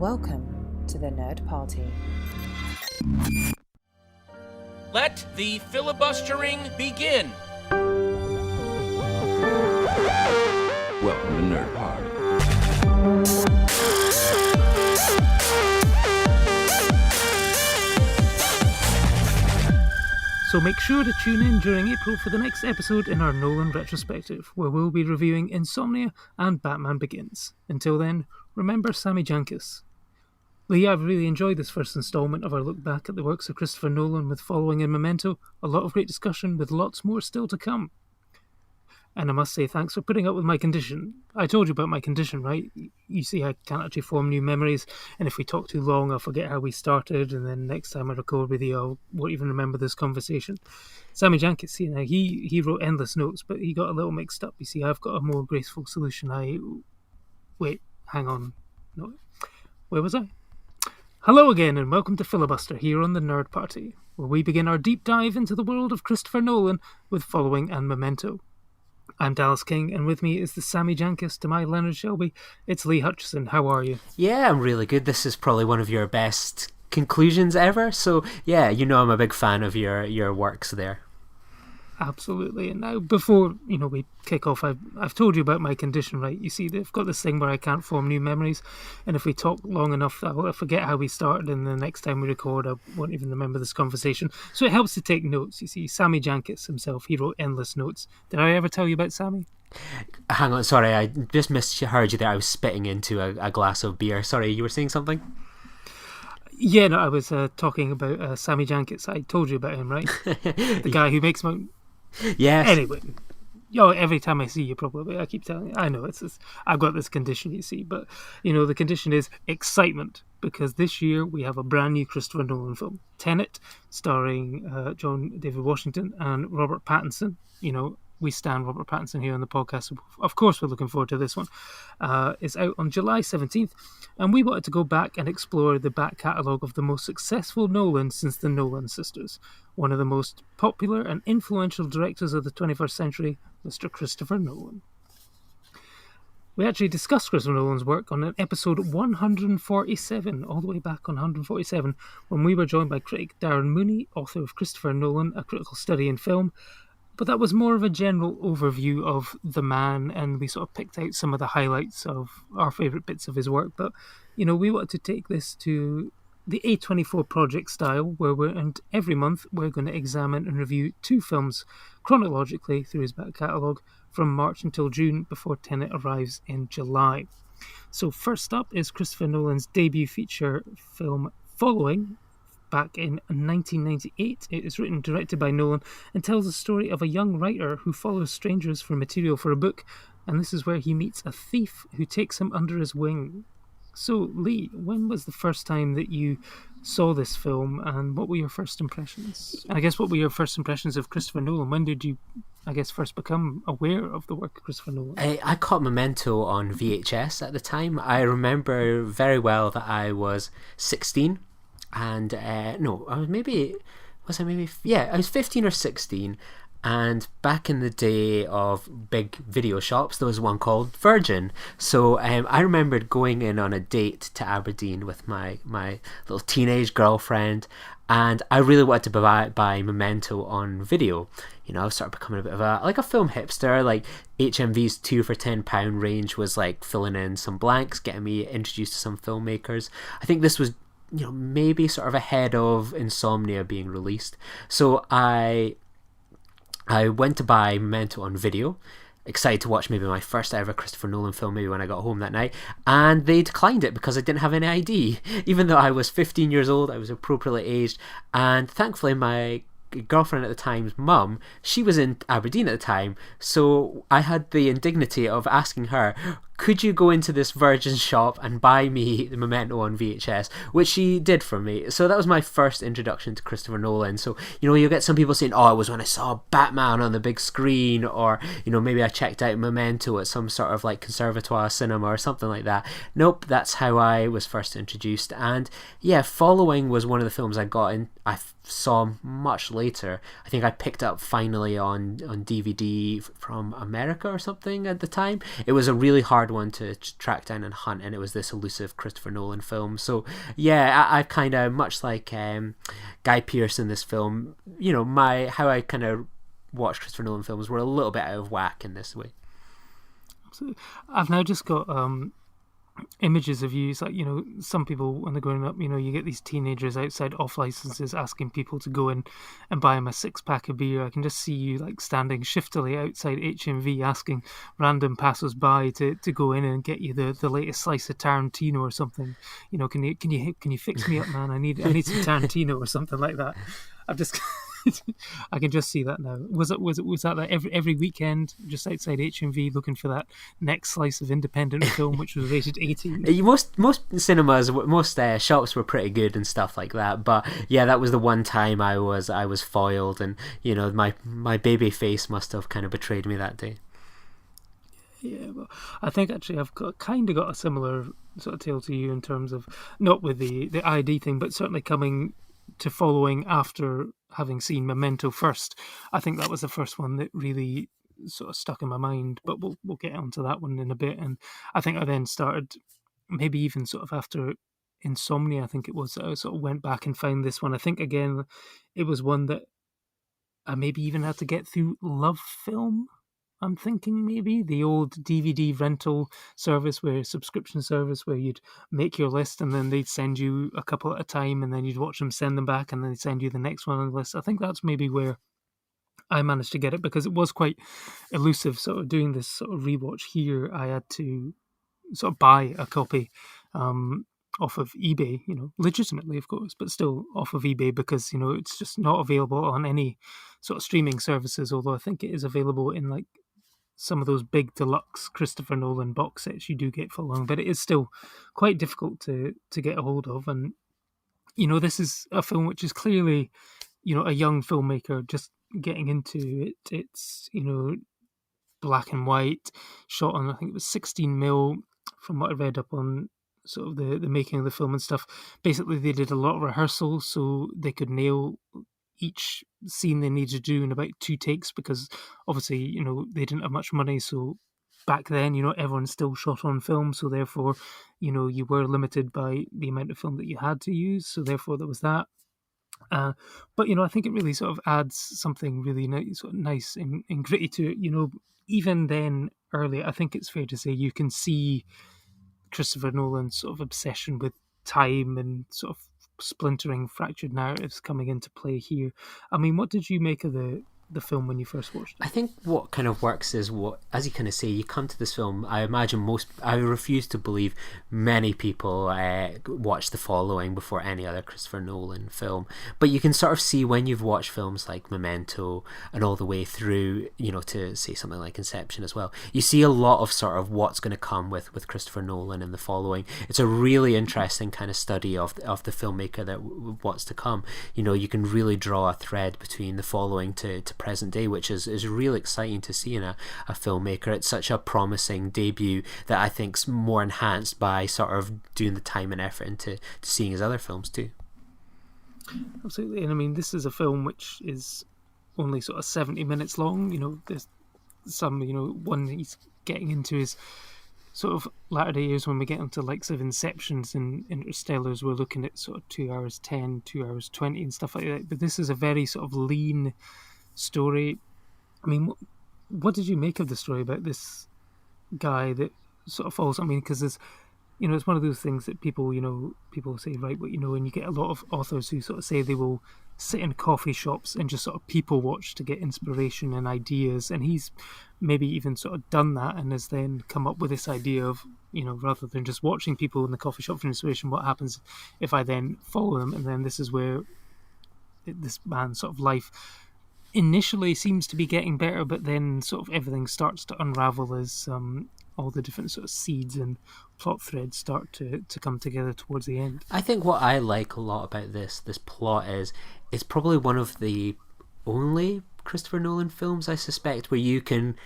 Welcome to the Nerd Party. Let the filibustering begin. Welcome to Nerd Party. So make sure to tune in during April for the next episode in our Nolan Retrospective, where we'll be reviewing Insomnia and Batman Begins. Until then, remember Sammy Jankis. Lee, I've really enjoyed this first instalment of our look back at the works of Christopher Nolan with Following and Memento. A lot of great discussion with lots more still to come. And I must say thanks for putting up with my condition. I told you about my condition, right? You see, I can't actually form new memories, and if we talk too long, I'll forget how we started, and then next time I record with you, I won't even remember this conversation. Sammy Jankis, see, now he wrote endless notes, but he got a little mixed up. You see, I've got a more graceful solution. Wait, hang on. No, where was I? Hello again, and welcome to Filibuster here on the Nerd Party, where we begin our deep dive into the world of Christopher Nolan with Following and Memento. I'm Dallas King, and with me is the Sammy Jankis to my Leonard Shelby. It's Lee Hutchison. How are you? Yeah, I'm really good. This is probably one of your best conclusions ever. So, yeah, you know I'm a big fan of your works there. Absolutely. And now, before we kick off, I've told you about my condition, right? You see, they've got this thing where I can't form new memories, and if we talk long enough, I'll forget how we started, and the next time we record, I won't even remember this conversation. So it helps to take notes. You see, Sammy Jankis himself, he wrote endless notes. Did I ever tell you about Sammy? Hang on, sorry, I just misheard you there. I was spitting into a glass of beer. Sorry, you were saying something? Yeah, no, I was talking about Sammy Jankis. I told you about him, right? The guy who makes my... Yes. Anyway, every time I see you, probably I keep telling you. I know I've got this condition, you see, but the condition is excitement, because this year we have a brand new Christopher Nolan film, TENET, starring John David Washington and Robert Pattinson. We stand Robert Pattinson here on the podcast. So of course, we're looking forward to this one. It's out on July 17th, and we wanted to go back and explore the back catalogue of the most successful Nolan since the Nolan sisters. One of the most popular and influential directors of the 21st century, Mr. Christopher Nolan. We actually discussed Christopher Nolan's work on an episode 147, all the way back on 147, when we were joined by critic Darren Mooney, author of Christopher Nolan, A Critical Study in Film. But that was more of a general overview of the man, and we sort of picked out some of the highlights of our favourite bits of his work. But, we wanted to take this to the A24 project style, and every month we're going to examine and review 2 films chronologically through his back catalogue from March until June before Tenet arrives in July. So first up is Christopher Nolan's debut feature film Following, back in 1998. It is written and directed by Nolan and tells the story of a young writer who follows strangers for material for a book, and this is where he meets a thief who takes him under his wing. So, Lee, when was the first time that you saw this film, and what were your first impressions? And I guess, what were your first impressions of Christopher Nolan? When did you, first become aware of the work of Christopher Nolan? I caught Memento on VHS at the time. I remember very well that I was 16. And I was 15 or 16, and back in the day of big video shops, there was one called Virgin. So I remembered going in on a date to Aberdeen with my little teenage girlfriend, and I really wanted to buy Memento on video. I was sort of becoming a bit of a film hipster. Like HMV's 2 for £10 range was like filling in some blanks, getting me introduced to some filmmakers. I think this was maybe sort of ahead of Insomnia being released. So I went to buy Memento on video, excited to watch maybe my first ever Christopher Nolan film, maybe when I got home that night, and they declined it because I didn't have any ID. Even though I was 15 years old, I was appropriately aged, and thankfully my girlfriend at the time's mum, she was in Aberdeen at the time, so I had the indignity of asking her, could you go into this Virgin shop and buy me the Memento on VHS, which she did for me. So that was my first introduction to Christopher Nolan. So, you'll get some people saying, it was when I saw Batman on the big screen, or, maybe I checked out Memento at some sort of like conservatoire cinema or something like that. Nope, that's how I was first introduced. And yeah, Following was one of the films I saw much later. I think I picked up finally on DVD from America or something at the time. It was a really hard hard one to track down and hunt, and it was this elusive Christopher Nolan film. So yeah, I kind of, much like Guy Pearce in this film, you know, how I kind of watch Christopher Nolan films were a little bit out of whack in this way. Absolutely. I've now just got images of you. It's like, you know, some people when they're growing up, you know, you get these teenagers outside off licenses asking people to go in and buy them a 6-pack of beer. I can just see you like standing shiftily outside HMV asking random passers-by to go in and get you the latest slice of Tarantino or something. You know, can you fix me up, man? I need some Tarantino or something like that. I've just I can just see that now. Was that like every weekend just outside HMV looking for that next slice of independent film which was rated 18? Most cinemas, most shops were pretty good and stuff like that. But yeah, that was the one time I was foiled, and you know, my baby face must have kind of betrayed me that day. Yeah, well, I think actually I've got a similar sort of tale to you in terms of not with the ID thing, but certainly coming to Following after having seen Memento first. I think that was the first one that really sort of stuck in my mind, but we'll get onto that one in a bit. And I think I then started, maybe even sort of after Insomnia, I think it was, I sort of went back and found this one. I think again it was one that I maybe even had to get through Love Film. I'm thinking maybe the old DVD rental subscription service where you'd make your list and then they'd send you a couple at a time, and then you'd watch them, send them back, and then they'd send you the next one on the list. I think that's maybe where I managed to get it, because it was quite elusive. Sort of doing this sort of rewatch here, I had to sort of buy a copy off of eBay, you know, legitimately of course, but still off of eBay, because, you know, it's just not available on any sort of streaming services, although I think it is available in like some of those big deluxe Christopher Nolan box sets you do get for long, but it is still quite difficult to get a hold of. And, you know, this is a film which is clearly, you know, a young filmmaker just getting into it. It's, you know, black and white, shot on, I think it was 16mm, from what I read up on sort of the making of the film and stuff. Basically, they did a lot of rehearsals so they could nail each scene they needed to do in about 2 takes, because obviously, you know, they didn't have much money. So back then, you know, everyone still shot on film, so therefore, you know, you were limited by the amount of film that you had to use, so therefore there was that. But, you know, I think it really sort of adds something really nice and gritty to it. You know, even then, early, I think it's fair to say you can see Christopher Nolan's sort of obsession with time and sort of splintering, fractured narratives coming into play here. I mean, what did you make of the film when you first watched it? I think what kind of works is what, as you kind of say, you come to this film, I imagine I refuse to believe many people watch The Following before any other Christopher Nolan film, but you can sort of see when you've watched films like Memento and all the way through, you know, to say something like Inception as well, you see a lot of sort of what's going to come with Christopher Nolan and The Following. It's a really interesting kind of study of the filmmaker, that what's to come. You know, you can really draw a thread between The Following to present day, which is really exciting to see in a filmmaker. It's such a promising debut that I think's more enhanced by sort of doing the time and effort into seeing his other films too. Absolutely. And I mean, this is a film which is only sort of 70 minutes long. You know, there's some, you know, one he's getting into his sort of latter day years, when we get into likes of Inceptions and Interstellars, we're looking at sort of 2 hours 10, 2 hours 20 and stuff like that. But this is a very sort of lean story. I mean, what did you make of the story about this guy that sort of falls? I mean, because there's, you know, it's one of those things that people say, right, but, you know, and you get a lot of authors who sort of say they will sit in coffee shops and just sort of people watch to get inspiration and ideas, and he's maybe even sort of done that and has then come up with this idea of, you know, rather than just watching people in the coffee shop for inspiration, what happens if I then follow them? And then this is where this man's sort of life initially seems to be getting better, but then sort of everything starts to unravel as all the different sort of seeds and plot threads start to come together towards the end. I think what I like a lot about this plot is it's probably one of the only Christopher Nolan films, I suspect, where you can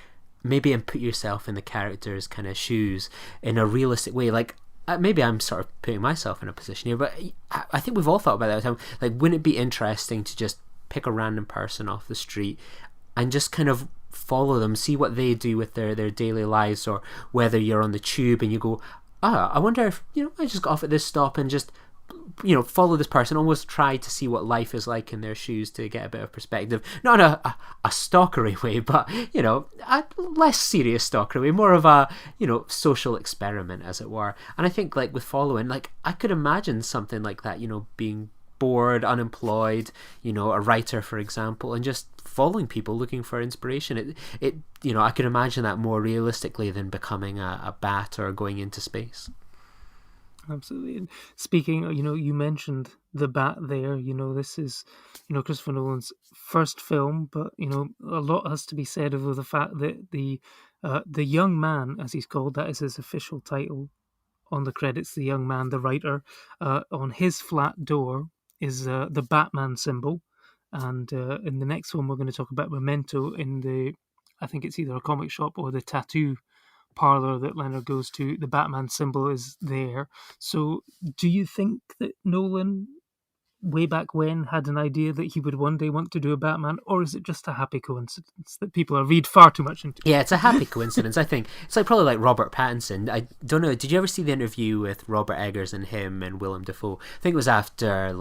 maybe put yourself in the character's kind of shoes in a realistic way. Like, maybe I'm sort of putting myself in a position here, but I think we've all thought about that time. Like, wouldn't it be interesting to just pick a random person off the street and just kind of follow them, see what they do with their daily lives, or whether you're on the tube and you go, I wonder if, I just got off at this stop and just, follow this person, almost try to see what life is like in their shoes to get a bit of perspective. Not in a stalkery way, but, a less serious stalkery way, more of a, social experiment, as it were. And I think, like, with Following, like, I could imagine something like that, being bored, unemployed, a writer, for example, and just following people looking for inspiration. It I could imagine that more realistically than becoming a bat or going into space. Absolutely. And speaking, you mentioned the bat there. This is, Christopher Nolan's first film, but a lot has to be said of the fact that the young man, as he's called, that is his official title on the credits. The young man, the writer, on his flat door is the Batman symbol, and in the next film we're going to talk about Memento, I think it's either a comic shop or the tattoo parlor that Leonard goes to, the Batman symbol is there. So do you think that Nolan, way back when, had an idea that he would one day want to do a Batman, or is it just a happy coincidence that people read far too much into? Yeah, it's a happy coincidence. I think it's probably like Robert Pattinson. I don't know, did you ever see the interview with Robert Eggers and him and Willem Dafoe? I think it was after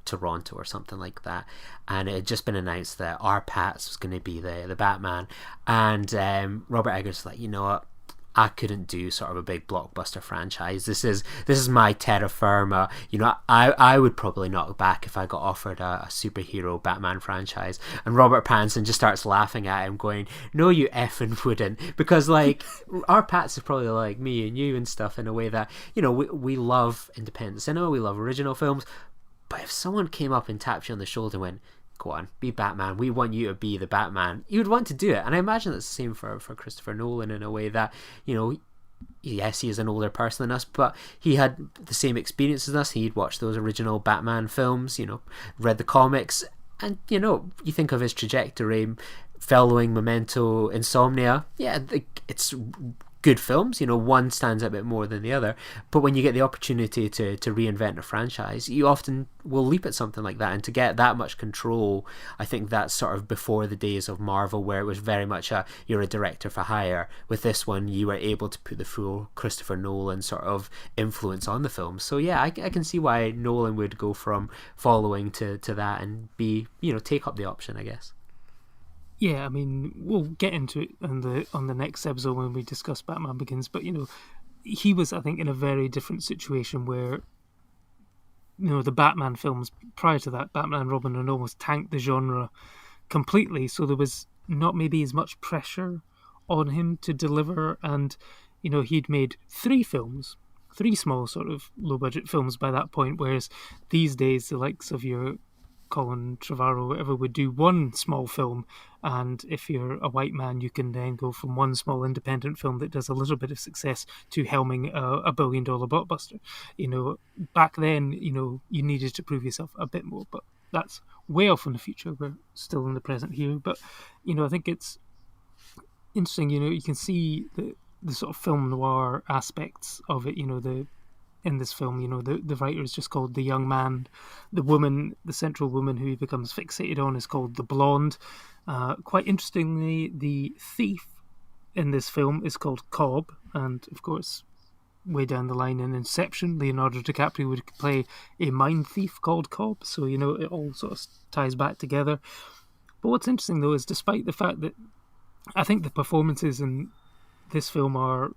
Toronto or something like that, and it had just been announced that our Pats was going to be the Batman, and Robert Eggers was like, you know what, I couldn't do sort of a big blockbuster franchise. This is my terra firma. I would probably knock back if I got offered a superhero Batman franchise. And Robert Pattinson just starts laughing at him, going, "No, you effing wouldn't," because like our Pats is probably like me and you and stuff, in a way that we love independent cinema, we love original films. But if someone came up and tapped you on the shoulder and went, "Go on, be Batman, we want you to be the Batman," you would want to do it. And I imagine that's the same for Christopher Nolan, in a way that, yes, he is an older person than us, but he had the same experience as us. He'd watched those original Batman films, read the comics, and you think of his trajectory, Following, Memento, Insomnia. Yeah, it's good films, one stands out a bit more than the other, but when you get the opportunity to reinvent a franchise, you often will leap at something like that. And to get that much control, I think that's sort of before the days of Marvel, where it was very much you're a director for hire. With this one, you were able to put the full Christopher Nolan sort of influence on the film. So yeah, I can see why Nolan would go from Following to that and take up the option, I guess. Yeah, I mean, we'll get into it on the next episode when we discuss Batman Begins, but he was, I think, in a very different situation where the Batman films prior to that, Batman and Robin, had almost tanked the genre completely, so there was not maybe as much pressure on him to deliver, and he'd made 3 films, 3 small sort of low budget films by that point, whereas these days the likes of your Colin Trevorrow, whatever, would do 1 small film, and if you're a white man, you can then go from 1 small independent film that does a little bit of success to helming a $1 billion blockbuster. Back then, you needed to prove yourself a bit more, but that's way off in the future. We're still in the present here, but I think it's interesting. You can see the sort of film noir aspects of it. In this film, the writer is just called the young man. The woman, the central woman who he becomes fixated on, is called the blonde. Quite interestingly, the thief in this film is called Cobb, and of course, way down the line in Inception, Leonardo DiCaprio would play a mind thief called Cobb. So it all sort of ties back together. But what's interesting though is, despite the fact that I think the performances in this film are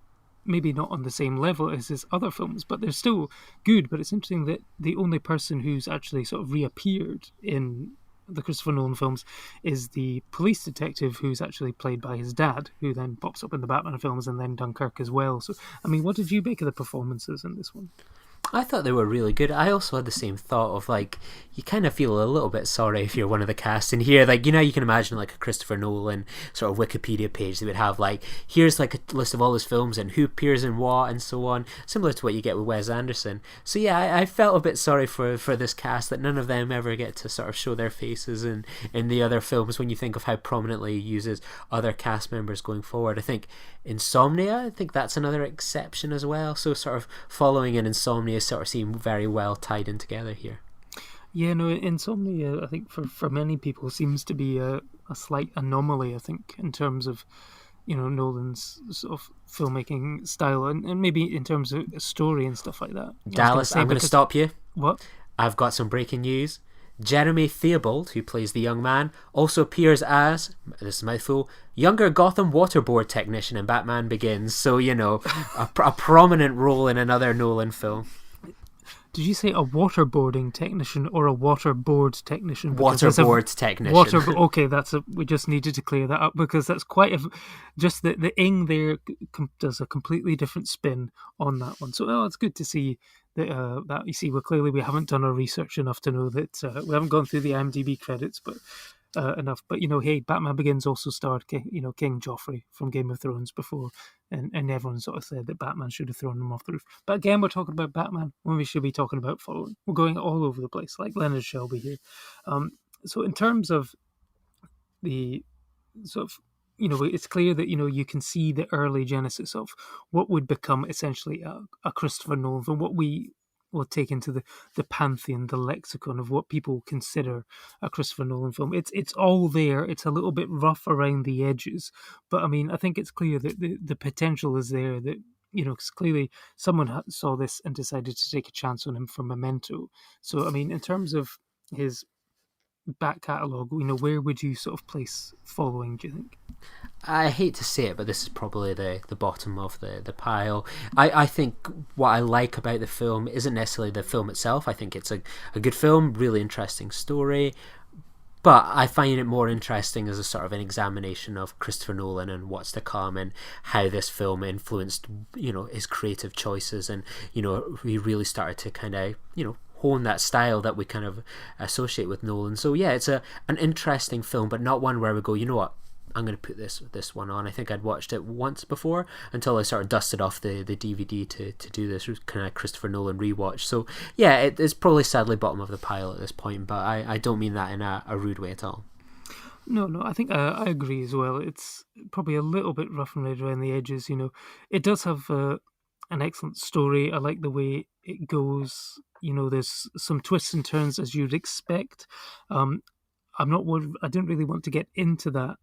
maybe not on the same level as his other films, but they're still good. But it's interesting that the only person who's actually sort of reappeared in the Christopher Nolan films is the police detective, who's actually played by his dad, who then pops up in the Batman films and then Dunkirk as well. So, I mean, what did you make of the performances in this one? I thought they were really good. I also had the same thought of, like, you kind of feel a little bit sorry if you're one of the cast in here. Like, you can imagine like a Christopher Nolan sort of Wikipedia page. They would have like, here's like a list of all his films and who appears in what and so on, similar to what you get with Wes Anderson. So yeah, I felt a bit sorry for this cast, that none of them ever get to sort of show their faces in the other films, when you think of how prominently he uses other cast members going forward. I think Insomnia, I think that's another exception as well. So sort of Following and Insomnia sort of seem very well tied in together here. Yeah, no, Insomnia, I think for many people seems to be a a slight anomaly, I think, in terms of Nolan's sort of filmmaking style, and maybe in terms of story and stuff like that. Dallas, I'm going to stop you. What? I've got some breaking news. Jeremy Theobald, who plays the young man, also appears as, this is a mouthful, younger Gotham waterboard technician in Batman Begins. So, a prominent role in another Nolan film. Did you say a waterboarding technician or a waterboard technician? Waterboard technician. Okay, we just needed to clear that up, because that's quite just the ing there does a completely different spin on that one. So it's good to see that you see, we haven't done our research enough to know that we haven't gone through the IMDb credits, but enough. But hey, Batman Begins also starred King Joffrey from Game of Thrones before, and everyone sort of said that Batman should have thrown him off the roof. But again, we're talking about Batman when we should be talking about Following. We're going all over the place, like Leonard Shelby here. So in terms of the sort of, it's clear that you can see the early genesis of what would become essentially a Christopher Nolan film, what we will take into the pantheon, the lexicon of what people consider a Christopher Nolan film. It's all there. It's a little bit rough around the edges, but I think it's clear that the potential is there. That because clearly someone saw this and decided to take a chance on him for Memento. So in terms of his back catalogue, where would you sort of place Following, do you think? I hate to say it, but this is probably the bottom of the pile. I think what I like about the film isn't necessarily the film itself. I think it's a good film, really interesting story, but I find it more interesting as a sort of an examination of Christopher Nolan and what's to come, and how this film influenced his creative choices, and he really started to kind of hone that style that we kind of associate with Nolan. So yeah, it's an interesting film, but not one where we go, you know what, I'm going to put this one on. I think I'd watched it once before until I sort of dusted off the DVD to do this kind of Christopher Nolan rewatch. So yeah, it's probably sadly bottom of the pile at this point, but I don't mean that in a rude way at all. No, I think I agree as well. It's probably a little bit rough and ready around the edges. It does have an excellent story. I like the way it goes. There's some twists and turns as you'd expect. I didn't really want to get into that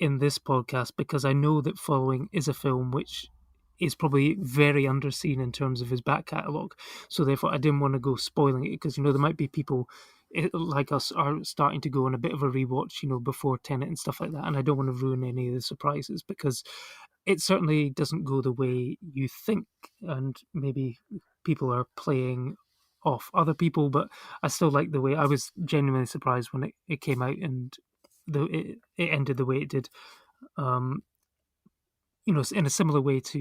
in this podcast, because I know that Following is a film which is probably very underseen in terms of his back catalogue. So therefore I didn't want to go spoiling it, because there might be people like us are starting to go on a bit of a rewatch, before Tenet and stuff like that, and I don't want to ruin any of the surprises, because it certainly doesn't go the way you think, and maybe people are playing off other people, but I still like the way. I was genuinely surprised when it came out, and it ended the way it did. In a similar way to,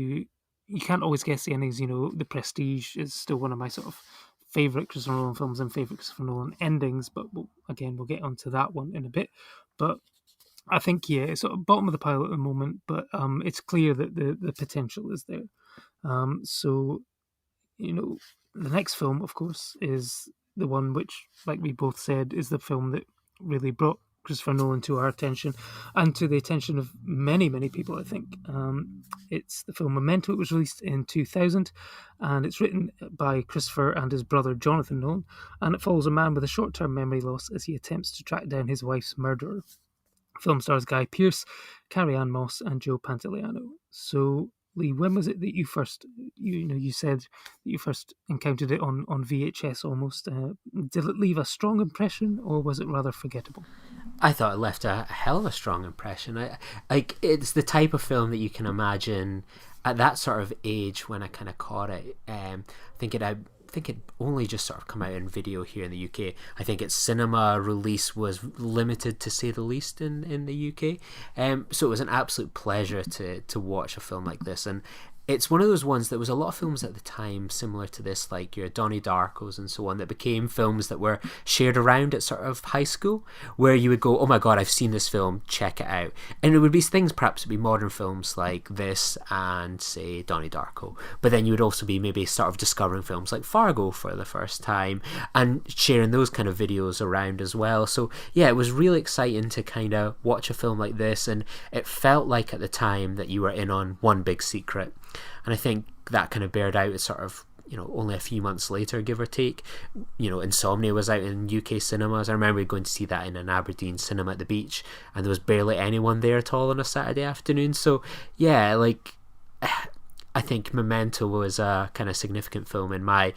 you can't always guess the endings. The Prestige is still one of my sort of favourite Christopher Nolan films and favourite Christopher Nolan endings, but we'll get onto that one in a bit. But I think, yeah, it's sort of bottom of the pile at the moment, but it's clear that the potential is there. So, the next film, of course, is the one which, like we both said, is the film that really brought Christopher Nolan to our attention, and to the attention of many, many people, I think. It's the film Memento. It was released in 2000, and it's written by Christopher and his brother Jonathan Nolan, and it follows a man with a short-term memory loss as he attempts to track down his wife's murderer. Film stars Guy Pearce, Carrie-Anne Moss, and Joe Pantoliano. So, Lee, when was it that you first, you said that you first encountered it on VHS almost? Did it leave a strong impression, or was it rather forgettable? I thought it left a hell of a strong impression. It's the type of film that you can imagine at that sort of age when I kind of caught it. I think it only just sort of come out in video here in the UK. I think its cinema release was limited, to say the least, in the UK. So it was an absolute pleasure to watch a film like this. And it's one of those ones that was a lot of films at the time similar to this, like your Donnie Darkos and so on, that became films that were shared around at sort of high school, where you would go, oh my god, I've seen this film, check it out. And it would be things, perhaps it'd be modern films like this and, say, Donnie Darko, but then you would also be maybe sort of discovering films like Fargo for the first time and sharing those kind of videos around as well. So yeah, it was really exciting to kind of watch a film like this, and it felt like at the time that you were in on one big secret. And I think that kind of bared out as sort of only a few months later, give or take. Insomnia was out in UK cinemas. I remember going to see that in an Aberdeen cinema at the beach, and there was barely anyone there at all on a Saturday afternoon. So yeah, like, I think Memento was a kind of significant film in my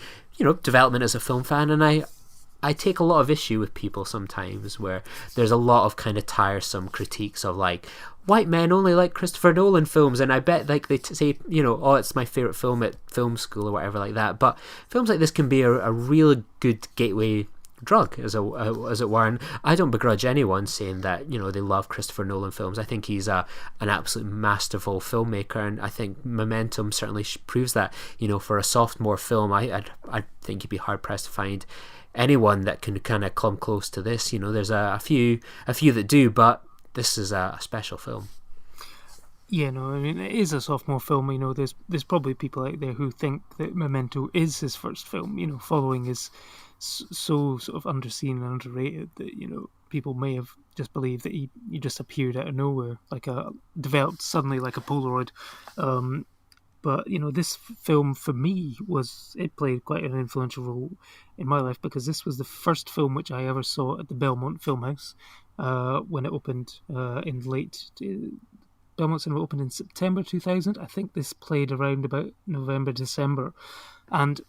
development as a film fan, and I take a lot of issue with people sometimes where there's a lot of kind of tiresome critiques of like, white men only like Christopher Nolan films, and I bet like they say, oh, it's my favourite film at film school or whatever like that. But films like this can be a really good gateway drug, as it were, and I don't begrudge anyone saying that they love Christopher Nolan films. I think he's an absolute masterful filmmaker, and I think Momentum certainly proves that. For a sophomore film, I think you'd be hard pressed to find anyone that can kind of come close to this. There's a few that do, but this is a special film. Yeah, no, I mean, it is a sophomore film. There's probably people out there who think that Memento is his first film. Following is so sort of underseen and underrated that people may have just believed that he just appeared out of nowhere, developed suddenly like a Polaroid. But this film for me it played quite an influential role in my life, because this was the first film which I ever saw at the Belmont Filmhouse when it opened in late. Belmont Cinema opened in September 2000. I think this played around about November, December, and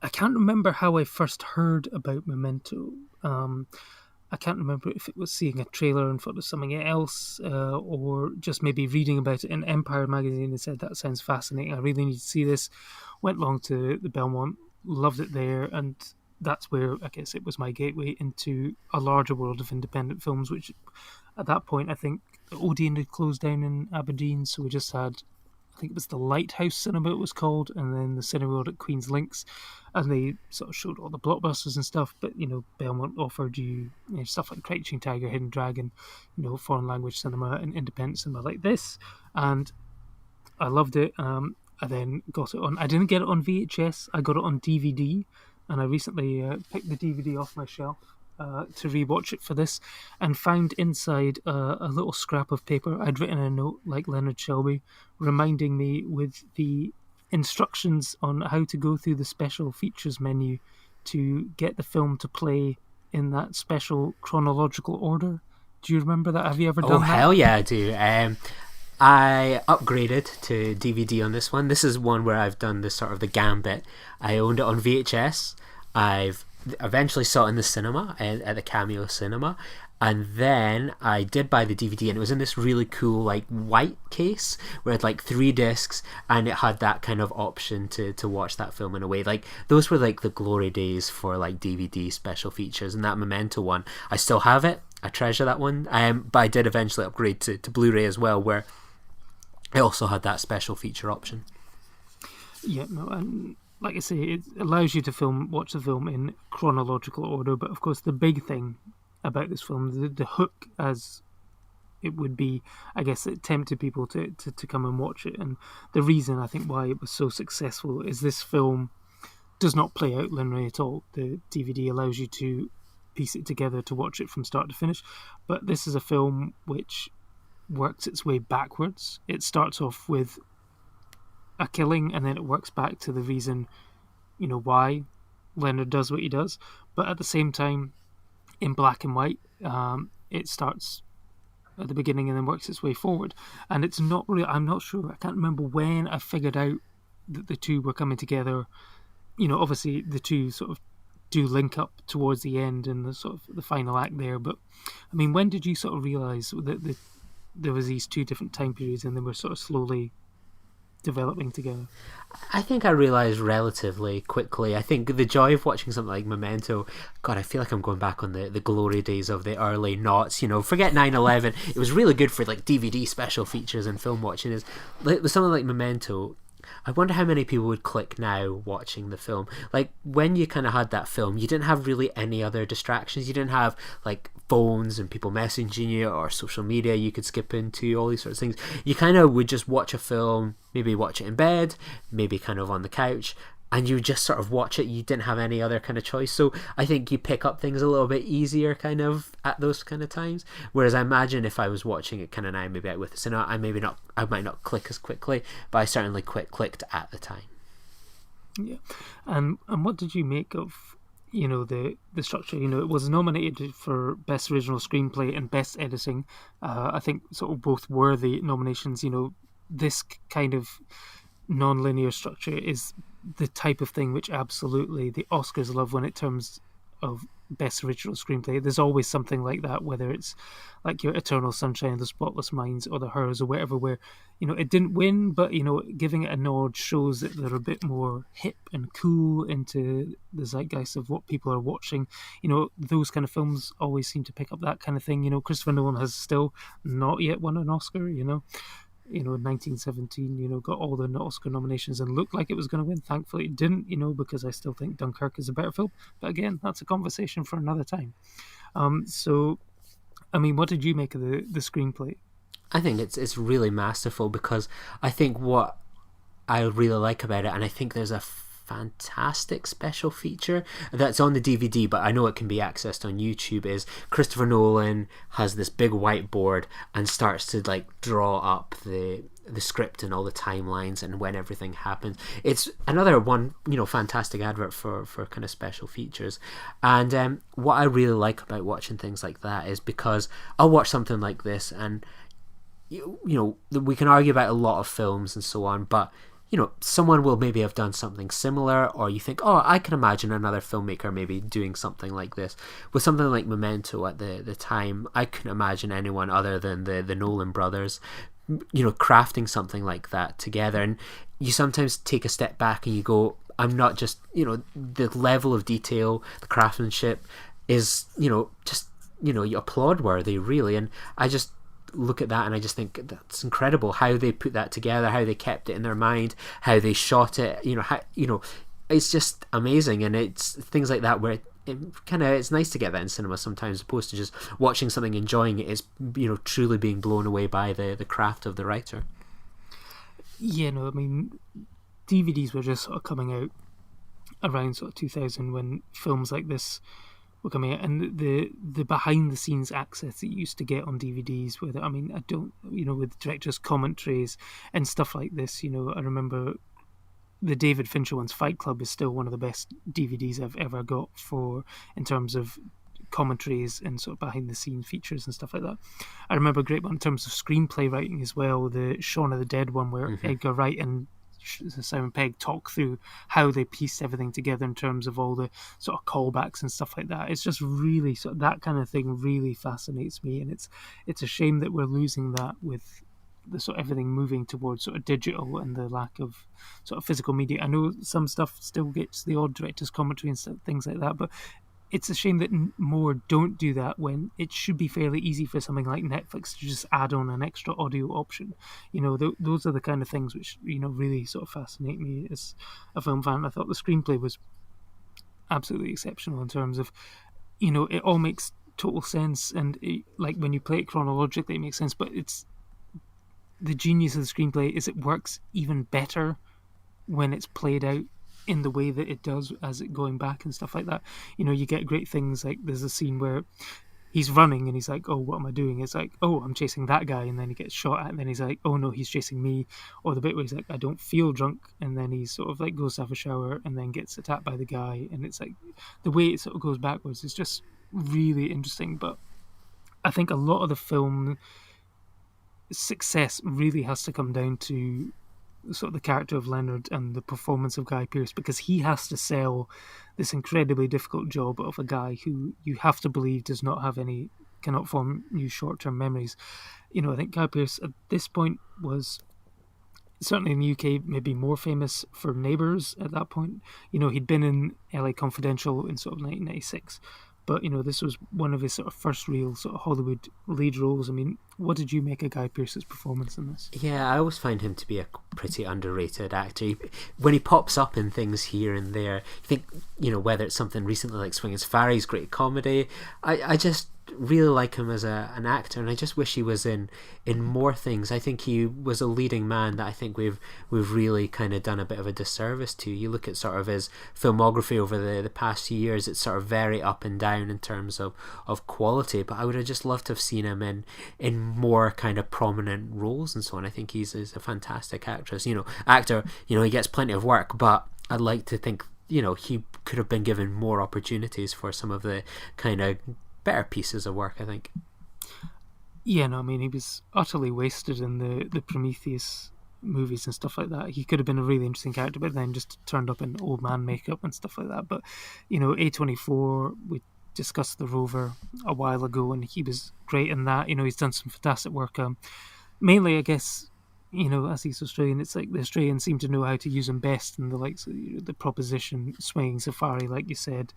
I can't remember how I first heard about Memento. I can't remember if it was seeing a trailer and thought of something else, or just maybe reading about it in Empire magazine and said, that sounds fascinating, I really need to see this. Went along to the Belmont, loved it there, and that's where I guess it was my gateway into a larger world of independent films, which at that point I think the Odeon had closed down in Aberdeen, so we just had, I think it was the Lighthouse Cinema it was called, and then the Cineworld at Queen's Links, and they sort of showed all the blockbusters and stuff. But Belmont offered you, stuff like Crouching Tiger, Hidden Dragon, foreign language cinema and independent cinema like this, and I loved it. I then got it on. I didn't get it on VHS. I got it on DVD, and I recently picked the DVD off my shelf to rewatch it for this, and found inside a little scrap of paper. I'd written a note like Leonard Shelby, reminding me with the instructions on how to go through the special features menu to get the film to play in that special chronological order. Do you remember that? Have you ever done that? Oh, hell yeah, I do. I upgraded to DVD on this one. This is one where I've done this sort of the gambit. I owned it on VHS. I've eventually saw it in the cinema, at the Cameo Cinema, and then I did buy the DVD, and it was in this really cool like white case where it had like 3 discs, and it had that kind of option to watch that film in a way. Like, those were like the glory days for like DVD special features, and that Memento one, I still have it. I treasure that one. But I did eventually upgrade to Blu-ray as well, where it also had that special feature option. Yeah, no, and like I say, it allows you to watch the film in chronological order, but of course the big thing about this film, the hook, as it would be, I guess it tempted people to come and watch it, and the reason I think why it was so successful is this film does not play out linearly at all. The DVD allows you to piece it together to watch it from start to finish, but this is a film which works its way backwards. It starts off with a killing, and then it works back to the reason, why Leonard does what he does. But at the same time, in black and white, it starts at the beginning and then works its way forward. And it's not really, I'm not sure, I can't remember when I figured out that the two were coming together. Obviously the two sort of do link up towards the end and the sort of the final act there. But I mean, when did you sort of realise that there was these two different time periods and they were sort of slowly developing together? I think I realised relatively quickly. I think the joy of watching something like Memento, God, I feel like I'm going back on the glory days of the early noughts. Forget 9/11. It was really good for like DVD special features and film watching. Is with something like Memento, I wonder how many people would click now watching the film. Like, when you kind of had that film, you didn't have really any other distractions. You didn't have like phones and people messaging you or social media you could skip into, all these sorts of things. You kind of would just watch a film, maybe watch it in bed, maybe kind of on the couch, and you just sort of watch it. You didn't have any other kind of choice. So I think you pick up things a little bit easier kind of at those kind of times. Whereas I imagine if I was watching it kind of now, maybe out with the cinema, I might not click as quickly, but I certainly clicked at the time. Yeah, and what did you make of the structure? It was nominated for best original screenplay and best editing. I think sort of both worthy nominations. This kind of non-linear structure is the type of thing which absolutely the Oscars love when it terms of best original screenplay. There's always something like that, whether it's like your Eternal Sunshine of the Spotless Minds or The Hers or whatever, where it didn't win, but giving it a nod shows that they're a bit more hip and cool into the zeitgeist of what people are watching. Those kind of films always seem to pick up that kind of thing. Christopher Nolan has still not yet won an Oscar. 1917, got all the Oscar nominations and looked like it was going to win. Thankfully, it didn't, because I still think Dunkirk is a better film. But again, that's a conversation for another time. What did you make of the screenplay? I think it's really masterful, because I think what I really like about it, and I think there's a fantastic special feature that's on the DVD, but I know it can be accessed on YouTube, is Christopher Nolan has this big whiteboard and starts to like draw up the script and all the timelines and when everything happens. It's another one, fantastic advert for kind of special features. And what I really like about watching things like that is because I'll watch something like this and we can argue about a lot of films and so on, but someone will maybe have done something similar, or you think, oh, I can imagine another filmmaker maybe doing something like this. With something like Memento at the time, I couldn't imagine anyone other than the Nolan brothers, crafting something like that together. And you sometimes take a step back and you go, I'm not just, the level of detail, the craftsmanship is, just, you applaud worthy, really. And I just look at that and I just think that's incredible how they put that together, how they kept it in their mind, how they shot it, it's just amazing. And it's things like that where it's nice to get that in cinema sometimes, opposed to just watching something, enjoying it. It's truly being blown away by the craft of the writer. DVDs were just sort of coming out around sort of 2000 when films like this were coming out, and the behind the scenes access that you used to get on DVDs with with directors' commentaries and stuff like this. I remember the David Fincher one's Fight Club is still one of the best DVDs I've ever got in terms of commentaries and sort of behind the scenes features and stuff like that. I remember a great one in terms of screenplay writing as well, the Shaun of the Dead one where Edgar Wright and Simon Pegg talk through how they pieced everything together in terms of all the sort of callbacks and stuff like that. It's just really that kind of thing really fascinates me, and it's a shame that we're losing that with the sort of everything moving towards sort of digital and the lack of sort of physical media. I know some stuff still gets the odd director's commentary and stuff, things like that, but it's a shame that more don't do that when it should be fairly easy for something like Netflix to just add on an extra audio option. Those are the kind of things which really sort of fascinate me as a film fan. I thought the screenplay was absolutely exceptional in terms of it all makes total sense, and like when you play it chronologically it makes sense, but it's the genius of the screenplay is it works even better when it's played out in the way that it does as it going back and stuff like that. You get great things like there's a scene where he's running and he's like, oh, what am I doing? It's like, oh, I'm chasing that guy, and then he gets shot at, and then he's like, oh no, he's chasing me. Or the bit where he's like, I don't feel drunk, and then he sort of like goes to have a shower and then gets attacked by the guy, and it's like the way it sort of goes backwards is just really interesting. But I think a lot of the film success really has to come down to sort of the character of Leonard and the performance of Guy Pearce, because he has to sell this incredibly difficult job of a guy who you have to believe cannot form new short-term memories. I think Guy Pearce at this point was certainly in the UK maybe more famous for Neighbours at that point. He'd been in LA Confidential in sort of 1996, but this was one of his sort of first real sort of Hollywood lead roles. What did you make of Guy Pearce's performance in this? Yeah, I always find him to be a pretty underrated actor. When he pops up in things here and there, you think, whether it's something recently like Swingers Farry's great comedy, I just really like him as an actor, and I just wish he was in more things. I think he was a leading man that I think we've really kind of done a bit of a disservice to. You look at sort of his filmography over the past few years, it's sort of very up and down in terms of quality, but I would have just loved to have seen him in more kind of prominent roles and so on. I think he's a fantastic actor. He gets plenty of work, but I'd like to think, he could have been given more opportunities for some of the kind of better pieces of work, I think. Yeah, no, I mean, he was utterly wasted in the Prometheus movies and stuff like that. He could have been a really interesting character, but then just turned up in old man makeup and stuff like that. But, A24, we discussed The Rover a while ago, and he was great in that. He's done some fantastic work. Mainly, I guess, as he's Australian, it's like the Australians seem to know how to use him best, and the likes of the Proposition, Swinging Safari, like you said.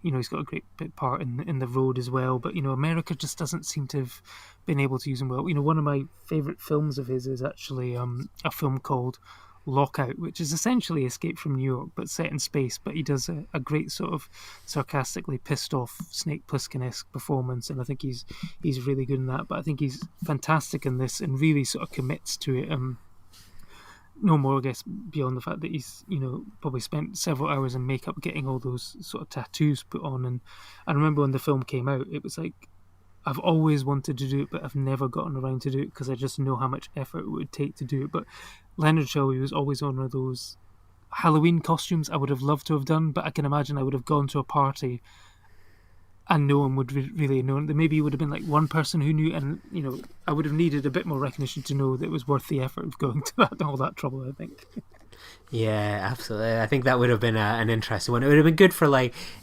He's got a great bit part in The Road as well, but America just doesn't seem to have been able to use him well. One of my favourite films of his is actually a film called Lockout, which is essentially Escape from New York but set in space. But he does a great sort of sarcastically pissed off Snake Plissken-esque performance, and I think he's really good in that. But I think he's fantastic in this and really sort of commits to it. No more, I guess, beyond the fact that he's, probably spent several hours in makeup getting all those sort of tattoos put on. And I remember when the film came out, it was like, I've always wanted to do it, but I've never gotten around to do it because I just know how much effort it would take to do it. But Leonard Shelby was always on one of those Halloween costumes I would have loved to have done, but I can imagine I would have gone to a party and no one would really have known. There maybe would have been like one person who knew, and I would have needed a bit more recognition to know that it was worth the effort of going to all that trouble, I think. Yeah, absolutely. I think that would have been an interesting one. It would have been good for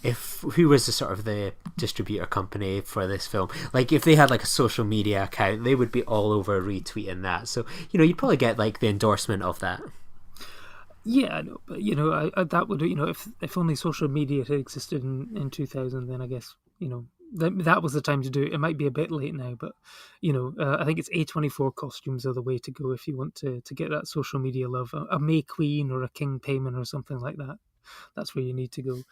if who was the sort of the distributor company for this film. Like if they had like a social media account, they would be all over retweeting that. So you'd probably get like the endorsement of that. Yeah, I know, but I that would if only social media had existed in 2000, then I guess that was the time to do it. It might be a bit late now, but I think it's A24 costumes are the way to go if you want to get that social media love. A May Queen or a King Payman or something like that. That's where you need to go.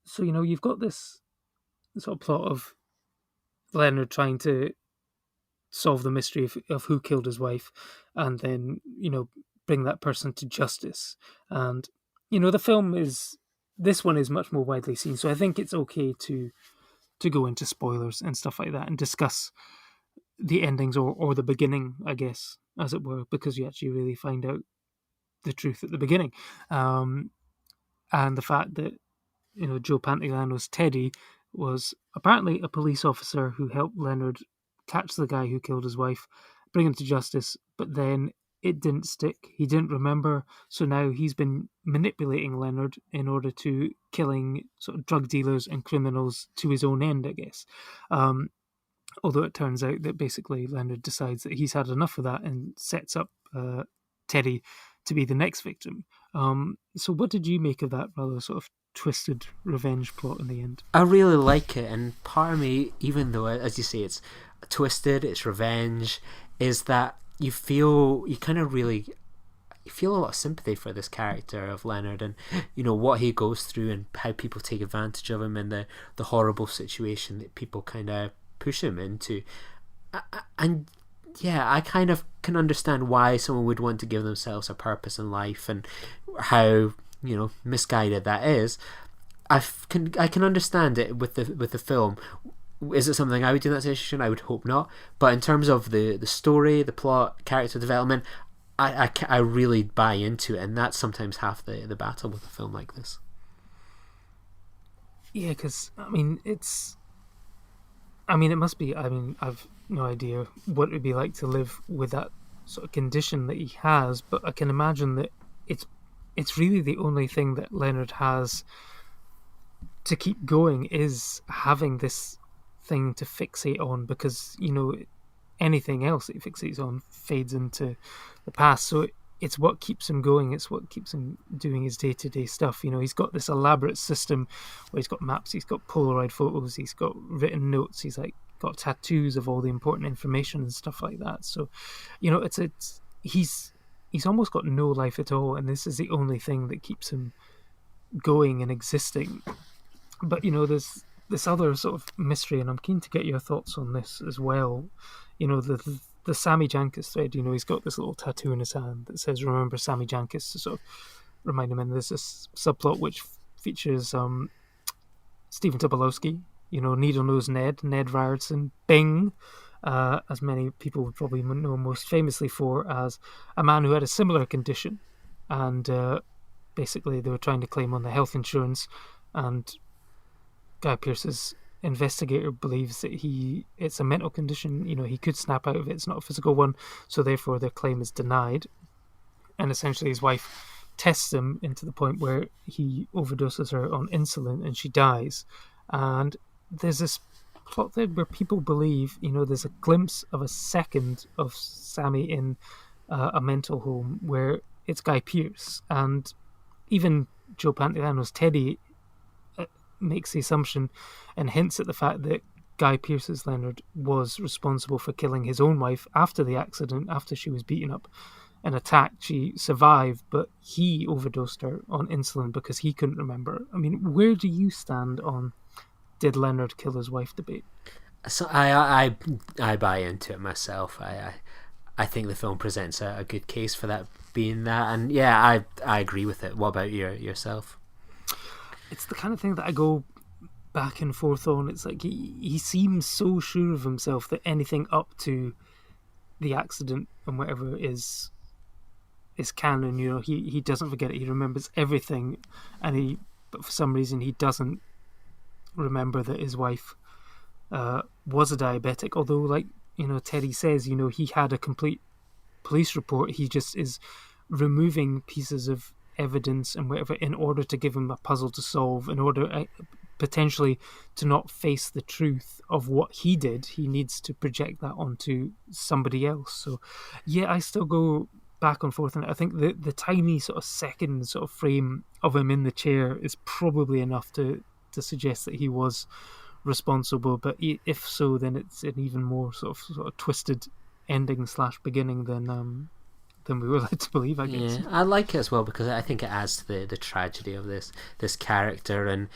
So you've got this sort of plot of Leonard trying to solve the mystery of who killed his wife, and then bring that person to justice. And the film is. This one is much more widely seen, so I think it's okay to go into spoilers and stuff like that and discuss the endings or the beginning, I guess, as it were, because you actually really find out the truth at the beginning. And the fact that, Joe Pantoliano's Teddy was apparently a police officer who helped Leonard catch the guy who killed his wife, bring him to justice, but then it didn't stick. He didn't remember, so now he's been manipulating Leonard in order to killing sort of drug dealers and criminals to his own end, I guess. Although it turns out that basically Leonard decides that he's had enough of that and sets up Teddy to be the next victim. So what did you make of that rather sort of twisted revenge plot in the end? I really like it, and part of me, even though, as you say, it's twisted, it's revenge, is that you feel a lot of sympathy for this character of Leonard, and what he goes through and how people take advantage of him and the horrible situation that people kind of push him into. And yeah, I kind of can understand why someone would want to give themselves a purpose in life and how misguided that is. I can understand it with the film. Is it something I would do in that situation? I would hope not. But in terms of the story, the plot, character development, I really buy into it, and that's sometimes half the battle with a film like this. Yeah, because it must be. I've no idea what it would be like to live with that sort of condition that he has, but I can imagine that it's really the only thing that Leonard has to keep going is having this thing to fixate on, because anything else that he fixates on fades into the past. So it's what keeps him going. It's what keeps him doing his day-to-day stuff. He's got this elaborate system where he's got maps, he's got Polaroid photos, he's got written notes, he's like got tattoos of all the important information and stuff like that. So he's almost got no life at all, and this is the only thing that keeps him going and existing. But there's this other sort of mystery, and I'm keen to get your thoughts on this as well. The Sammy Jankis thread, he's got this little tattoo in his hand that says "Remember Sammy Jankis" to sort of remind him. And there's this subplot which features Stephen Tobolowsky, Needle-Nose Ned Ryerson, Bing, as many people would probably know most famously for as a man who had a similar condition and basically they were trying to claim on the health insurance, and Guy Pearce's investigator believes that it's a mental condition. He could snap out of it. It's not a physical one, so therefore their claim is denied. And essentially his wife tests him into the point where he overdoses her on insulin and she dies. And there's this plot there where people believe, there's a glimpse of a second of Sammy in a mental home where it's Guy Pearce. And even Joe Pantoliano's Teddy makes the assumption and hints at the fact that Guy Pearce's Leonard was responsible for killing his own wife after the accident, after she was beaten up and attacked. She survived, but he overdosed her on insulin because he couldn't remember. I mean, where do you stand on did Leonard kill his wife debate? So I buy into it myself. I think the film presents a good case for that being that, and yeah, I agree with it. What about yourself? It's the kind of thing that I go back and forth on. It's like he seems so sure of himself that anything up to the accident and whatever is canon. He doesn't forget it. He remembers everything, but for some reason he doesn't remember that his wife was a diabetic. Although, like Teddy says, he had a complete police report. He just is removing pieces of evidence and whatever in order to give him a puzzle to solve, in order potentially to not face the truth of what he did. He needs to project that onto somebody else. So yeah, I still go back and forth, and I think the tiny sort of second sort of frame of him in the chair is probably enough to suggest that he was responsible. But if so, then it's an even more sort of twisted ending / beginning than we were led to believe, I guess. Yeah, I like it as well because I think it adds to the tragedy of this character, and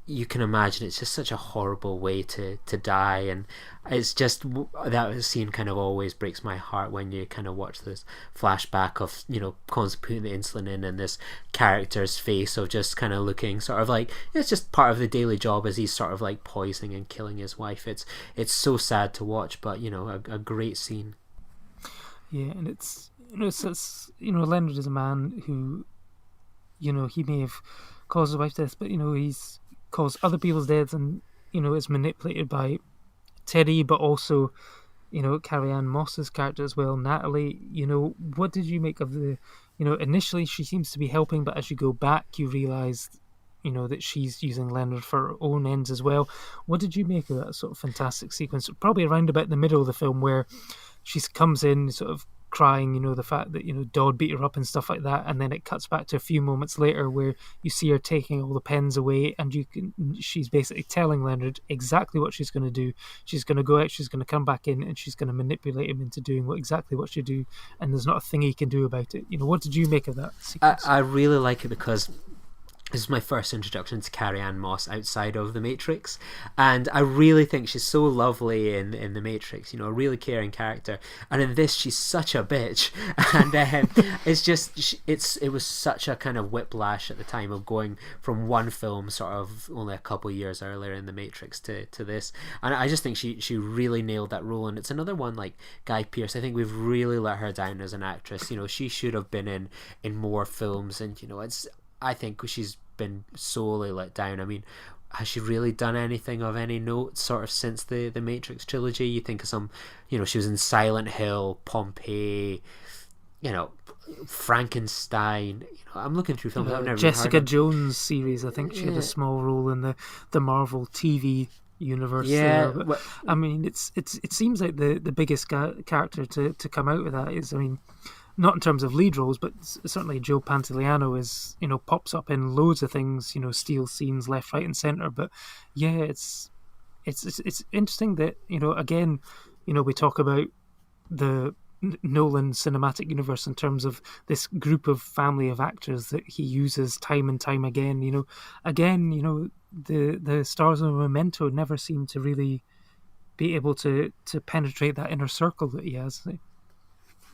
you can imagine it's just such a horrible way to die, and it's just that scene kind of always breaks my heart when you kind of watch this flashback of constantly putting the insulin in, and this character's face of just kind of looking sort of like it's just part of the daily job as he's sort of like poisoning and killing his wife. It's so sad to watch, but a great scene. Yeah, and it's Leonard is a man who he may have caused his wife's death, but he's caused other people's deaths, and is manipulated by Teddy, but also Carrie-Anne Moss's character as well, Natalie. What did you make of the initially she seems to be helping, but as you go back you realise that she's using Leonard for her own ends as well. What did you make of that sort of fantastic sequence, probably around about the middle of the film, where she comes in sort of crying, the fact that Dodd beat her up and stuff like that, and then it cuts back to a few moments later where you see her taking all the pens away, and she's basically telling Leonard exactly what she's going to do. She's going to go out, she's going to come back in, and she's going to manipulate him into doing exactly what she do, and there's not a thing he can do about it. What did you make of that sequence? I really like it because this is my first introduction to Carrie-Anne Moss outside of The Matrix, and I really think she's so lovely in The Matrix, a really caring character, and in this she's such a bitch, and it's just it was such a kind of whiplash at the time of going from one film sort of only a couple of years earlier in The Matrix to this, and I just think she really nailed that role. And it's another one like Guy Pearce. I think we've really let her down as an actress. She should have been in more films, and I think she's been sorely let down. I mean, has she really done anything of any note sort of since the Matrix trilogy? You think of some, she was in Silent Hill, Pompeii, Frankenstein. I'm looking through films I've never Jessica Jones series. I think she had a small role in the Marvel TV universe. Yeah, but, I mean, it seems like the biggest character to come out of that is, I mean, not in terms of lead roles, but certainly Joe Pantoliano is, pops up in loads of things, steals scenes left, right, and centre. But yeah, it's interesting that again, we talk about the Nolan cinematic universe in terms of this group of family of actors that he uses time and time again. The stars of Memento never seem to really be able to penetrate that inner circle that he has.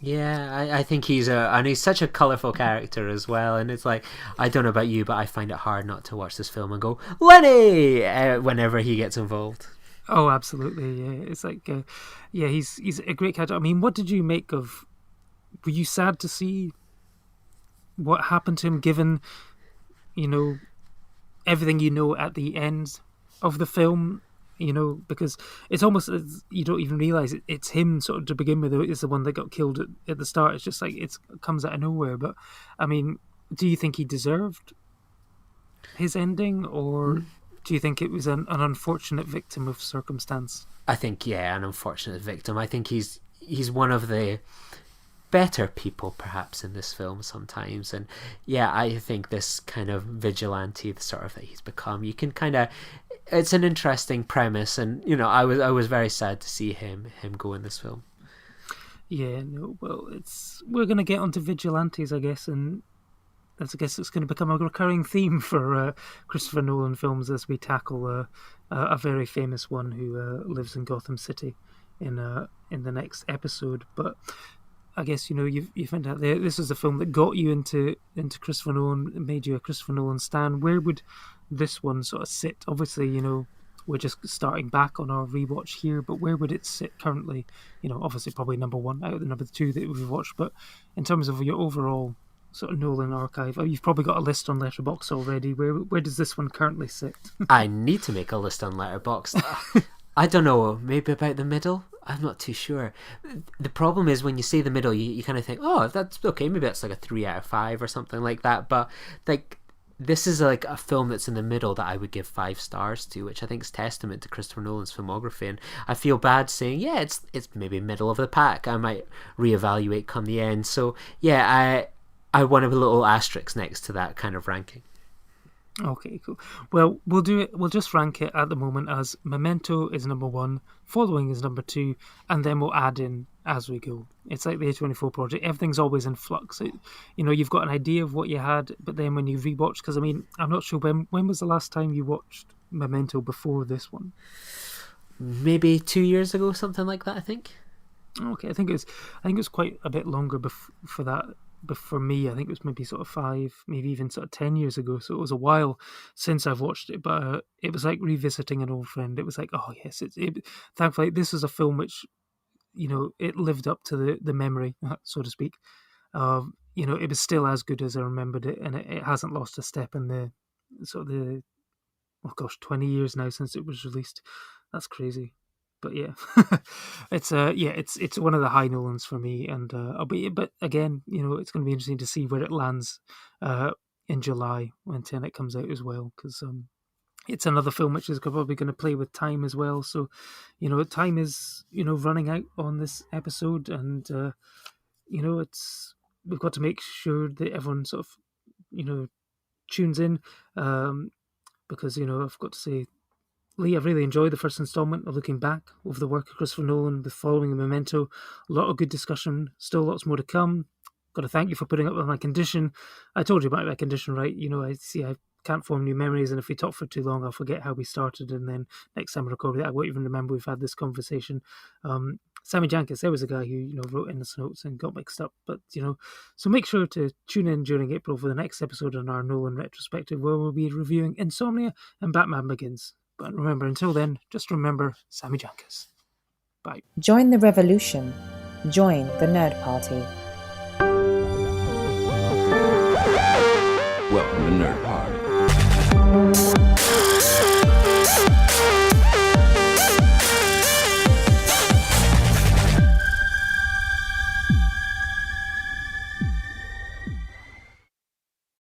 Yeah, I think he's such a colourful character as well, and it's like, I don't know about you, but I find it hard not to watch this film and go, Lenny, whenever he gets involved. Oh, absolutely, yeah. It's like, he's a great character. I mean, what did you make of, were you sad to see what happened to him, given, you know, everything you know at the end of the film, you know, because it's almost as you don't even realize it's him sort of to begin with. It's the one that got killed at the start. It's just like it comes out of nowhere. But I mean, do you think he deserved his ending, or do you think it was an unfortunate victim of circumstance? I think, yeah, an unfortunate victim. I think he's one of the better people perhaps in this film sometimes, and yeah, I think this kind of vigilante, the sort of that he's become, you can kind of, it's an interesting premise, and you know, I was very sad to see him go in this film. Yeah, no, well, we're going to get onto vigilantes, I guess, and I guess it's going to become a recurring theme for Christopher Nolan films as we tackle a very famous one who lives in Gotham City in the next episode. But I guess, you know, you found out there this is a film that got you into Christopher Nolan, made you a Christopher Nolan stan. Where would this one sort of sit? Obviously, you know, we're just starting back on our rewatch here, but where would it sit currently? You know, obviously probably number one out of the number two that we've watched, but in terms of your overall sort of Nolan archive, you've probably got a list on Letterboxd already. Where does this one currently sit? I need to make a list on Letterboxd. I don't know, maybe about the middle? I'm not too sure. The problem is when you say the middle, you kind of think, oh, that's okay, maybe that's like a 3 out of 5 or something like that. But like, this is like a film that's in the middle that I would give 5 stars to, which I think is testament to Christopher Nolan's filmography. And I feel bad saying, yeah, it's maybe middle of the pack. I might reevaluate come the end. So yeah, I want a little asterisk next to that kind of ranking. Okay, cool. Well, we'll do it. We'll just rank it at the moment as Memento is number 1, Following is number 2, and then we'll add in as we go. It's like the A24 project. Everything's always in flux. You know, you've got an idea of what you had, but then when you rewatch, because I mean, I'm not sure when was the last time you watched Memento before this one? Maybe 2 years ago, something like that, I think. Okay, I think it was quite a bit longer for that. But for me, I think it was maybe sort of 5, maybe even sort of 10 years ago. So it was a while since I've watched it. But it was like revisiting an old friend. It was like, oh yes, thankfully this is a film which, you know, it lived up to the memory, so to speak. You know, it was still as good as I remembered it, and it hasn't lost a step in the sort of the, oh gosh, 20 years now since it was released. That's crazy. But yeah, it's one of the high Nolans for me, and but again, you know, it's going to be interesting to see where it lands in July when Tenet comes out as well, because it's another film which is probably going to play with time as well. So, you know, time is, you know, running out on this episode, and you know, we've got to make sure that everyone sort of, you know, tunes in, because, you know, I've got to say, Lee, I've really enjoyed the first instalment of looking back over the work of Christopher Nolan with Following and Memento. A lot of good discussion, still lots more to come. Got to thank you for putting up with my condition. I told you about my condition, right? You know, I can't form new memories, and if we talk for too long, I'll forget how we started, and then next time I record it, I won't even remember we've had this conversation. Sammy Jankis, there was a guy who, you know, wrote in the notes and got mixed up, but, you know, so make sure to tune in during April for the next episode on our Nolan retrospective, where we'll be reviewing Insomnia and Batman Begins. But remember, until then, just remember Sammy Jankis. Bye. Join the revolution. Join the Nerd Party. Welcome to Nerd